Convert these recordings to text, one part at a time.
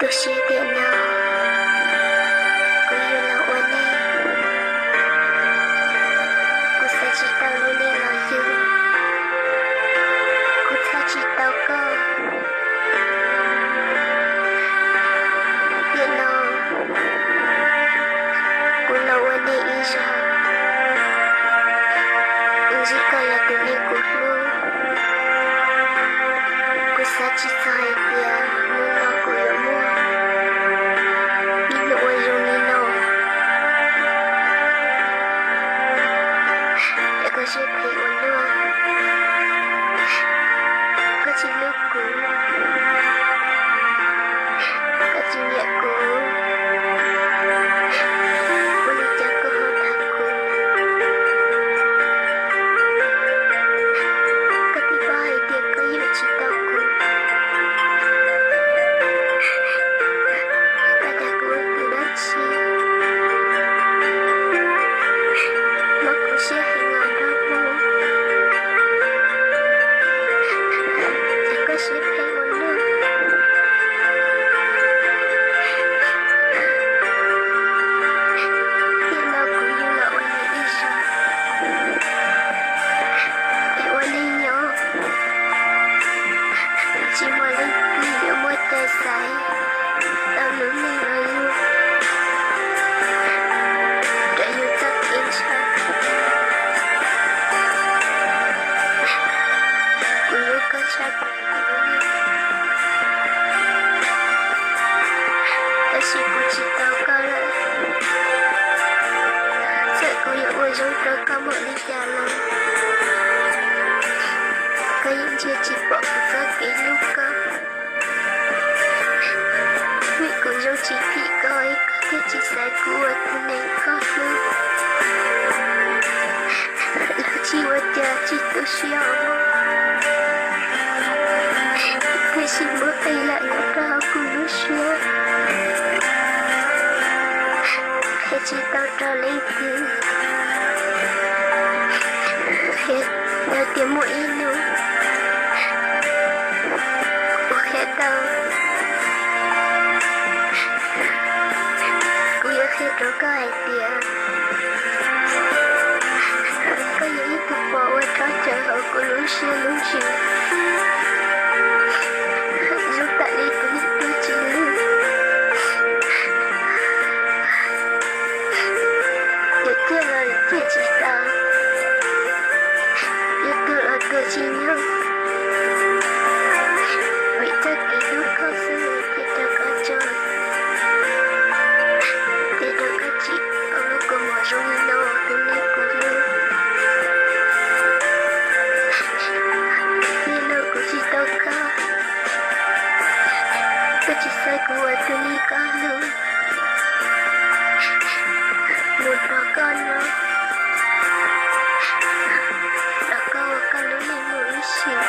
Tôi sẽ điện nào cô yêu là oan em cô sẽ chỉ tao luôn đi là yêu cô sẽ chỉ tao cơ điện nào cô là oan em ý ra chỉ cần là tôi đi cuộc luôn cô sẽ chỉ tao hay kia muốn nó cô yêu mua có chỉ thấy ổn nữa có chỉ lúc cũ có chỉ nhẹ cũ có lúc chẳng có hơn thằng cũ có tí ba hay tiền có yêu chỉ tao cũ có đã cũ từ đó chi mà cũ sẽ hay ngon đó sẽ thấy ổn nữa hiện nào cũng như là ổn định đi sao để ổn định nhỏ chỉ muốn lên đi ở mỗi tay sai tao lớn lên là yêu để yêu chắc em sao cũng như có chắc chỉ cô chỉ tao có lại sẽ có những ôi dối đó có một lý trả lời có những chia chỉ bỏ ra cái lúc có vì cô dối chỉ thị coi có thể chỉ sai của tôi nên có luôn là chỉ ở nhà chỉ tôi xíu thế chỉ bữa ấy lại nó ra của nó xíu chỉ tao trở lấy từ hết là tiếng mũi nữa của hết tao cũng như hết rồi có ai tiền có những cuộc bỏ ở đó chờ họ của lũ xưa giúp tại đây có những tôi chỉ lưu tiếc là tiếc chỉ tao tiếc tôi là tôi chỉ nhớ vì tất cả lúc có sự thì ta có chơi thì ta có chỉ ở lúc có một trong nó tôi nên có lưu thì nó cũng chỉ tao có tôi chỉ sai của tôi đi có lưu một đứa con nữa đã có con đứa này mới xỉu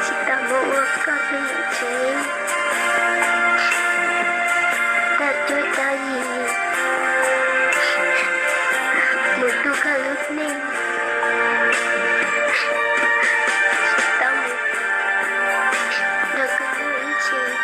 chỉ ta mua con đứa chế ta chơi ta gì một đứa con lúc nên ta một đã có đứa chế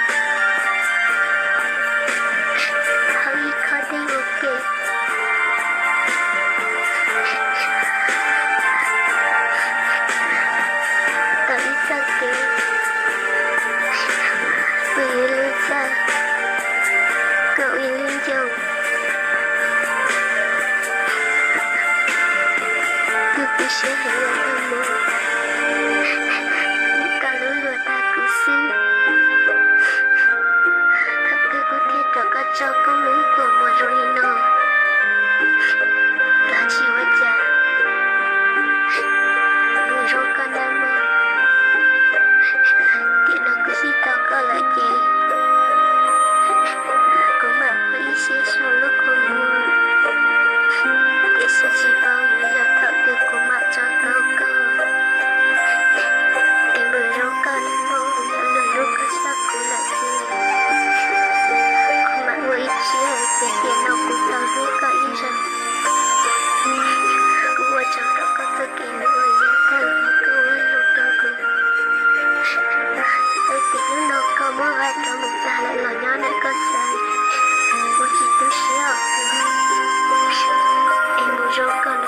cậu yên lên chồng tôi sẽ hãy là thầm một cả lối lừa ta cứ xin thật cứ có thể trở cả cho công lũng của một rồi nó là chỉ ở cha người rồi con đang mơ thì nó cứ xin tao có lại chị sẽ sau lúc con mua để sẽ chỉ bao nhiêu là thợ từ của mặt cho tao cơ để người rau con mua là lần lúc có sắc cũng là gì không mà người chia về tiền nào cũng tao biết có ý rằng cũng ở trong đó có tôi kể nữa giá thằng hay câu ấy lúc đó 来老娘那个词，我记得是要喝，爱慕柔更。